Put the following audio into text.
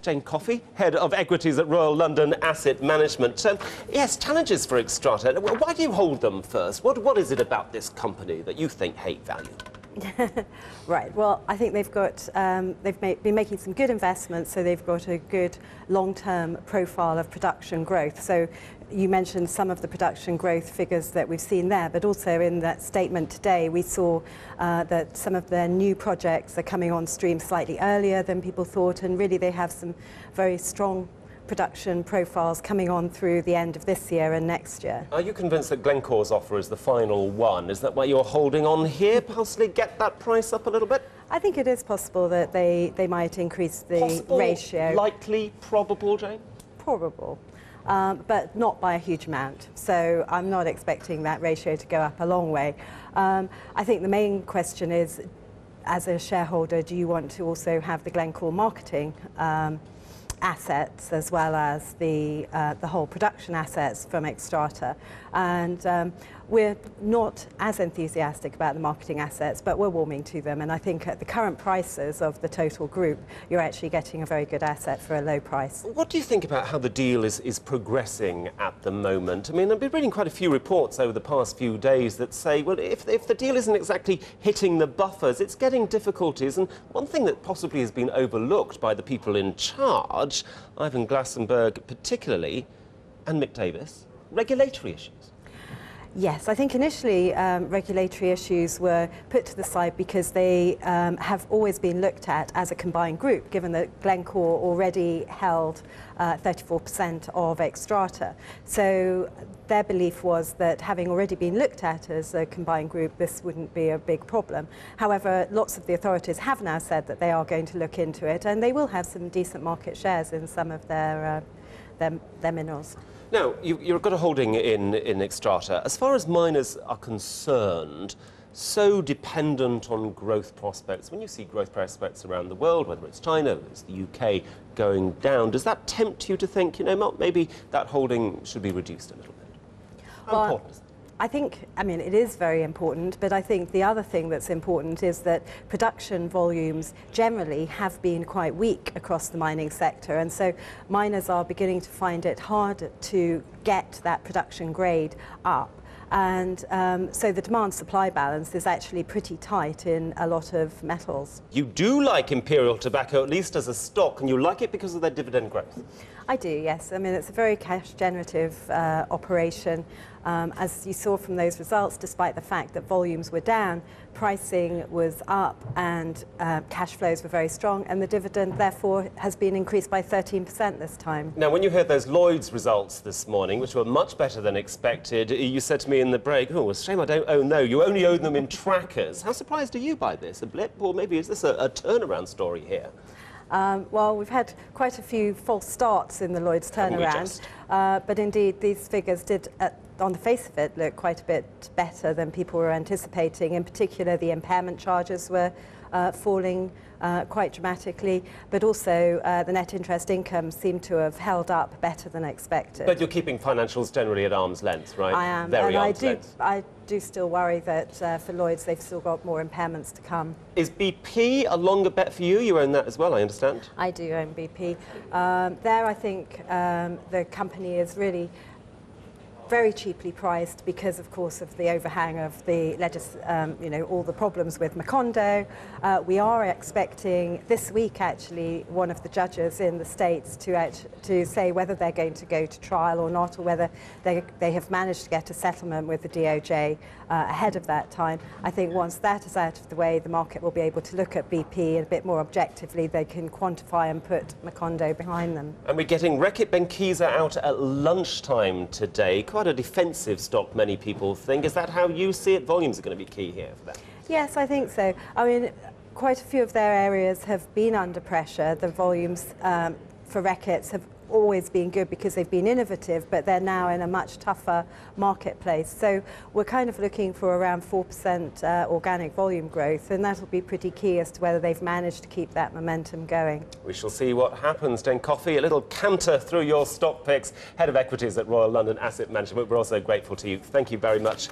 Jane Coffey, Head of Equities at Royal London Asset Management. Yes, challenges for Xstrata. Why do you hold them first? What is it about this company that you think hate value? Right. Well, I think they've got been making some good investments, so they've got a good long-term profile of production growth. So you mentioned some of the production growth figures that we've seen there, but also in that statement today, we saw that some of their new projects are coming on stream slightly earlier than people thought, and really they have some very strong production profiles coming on through the end of this year and next year. Are you convinced that Glencore's offer is the final one? Is that why you're holding on here? Possibly get that price up a little bit? I think it is possible that they might increase the ratio. Likely, probable, Jane? Probable, but not by a huge amount. So I'm not expecting that ratio to go up a long way. I think the main question is, as a shareholder, do you want to also have the Glencore marketing assets as well as the whole production assets from Xstrata? And we're not as enthusiastic about the marketing assets, but we're warming to them. And I think at the current prices of the total group, you're actually getting a very good asset for a low price. What do you think about how the deal is progressing at the moment? I mean, I've been reading quite a few reports over the past few days that say, well, if the deal isn't exactly hitting the buffers, it's getting difficulties. And one thing that possibly has been overlooked by the people in charge, Ivan Glassenberg particularly, and Mick Davis, regulatory issues. Yes, I think initially regulatory issues were put to the side because they have always been looked at as a combined group, given that Glencore already held 34% of Xstrata. So their belief was that having already been looked at as a combined group, this wouldn't be a big problem. However, lots of the authorities have now said that they are going to look into it, and they will have some decent market shares in some of their minerals. Now, you've got a holding in Xstrata. As far as miners are concerned, so dependent on growth prospects, when you see growth prospects around the world, whether it's China, whether it's the UK going down, does that tempt you to think, you know, maybe that holding should be reduced a little bit? How important is that? I think, I mean, it is very important, but I think the other thing that's important is that production volumes generally have been quite weak across the mining sector, and so miners are beginning to find it hard to get that production grade up. And so the demand-supply balance is actually pretty tight in a lot of metals. You do like Imperial Tobacco, at least as a stock, and you like it because of their dividend growth? I do, yes. I mean, it's a very cash-generative operation. As you saw from those results, despite the fact that volumes were down, pricing was up and cash flows were very strong, and the dividend, therefore, has been increased by 13% this time. Now, when you heard those Lloyd's results this morning, which were much better than expected, you said to me in the break, oh, it's a shame I don't own those. You only own them in trackers. How surprised are you by this? A blip, or maybe is this a turnaround story here? Well, we've had quite a few false starts in the Lloyd's turnaround, but indeed these figures did, on the face of it, look quite a bit better than people were anticipating. In particular, the impairment charges were falling quite dramatically, but also the net interest income seemed to have held up better than expected. But you're keeping financials generally at arm's length, right? I am, Very and arm's length. I do still worry that for Lloyd's they've still got more impairments to come. Is BP a longer bet for you? You own that as well, I understand. I do own BP. There, I think the company is really very cheaply priced because, of course, of the overhang of the all the problems with Macondo. We are expecting this week, actually, one of the judges in the States to say whether they're going to go to trial or not, or whether they have managed to get a settlement with the DOJ ahead of that time. I think once that is out of the way, the market will be able to look at BP a bit more objectively. They can quantify and put Macondo behind them. And we're getting Reckitt Benckiser out at lunchtime today. Quite a defensive stock, many people think. Is that how you see it? Volumes are going to be key here for that. Yes, I think so. I mean, quite a few of their areas have been under pressure. The volumes for Reckitt's have always been good because they've been innovative, but they're now in a much tougher marketplace. So we're kind of looking for around 4% organic volume growth, and that'll be pretty key as to whether they've managed to keep that momentum going. We shall see what happens. Jane Coffey, a little canter through your stock picks, Head of Equities at Royal London Asset Management. We're also grateful to you. Thank you very much.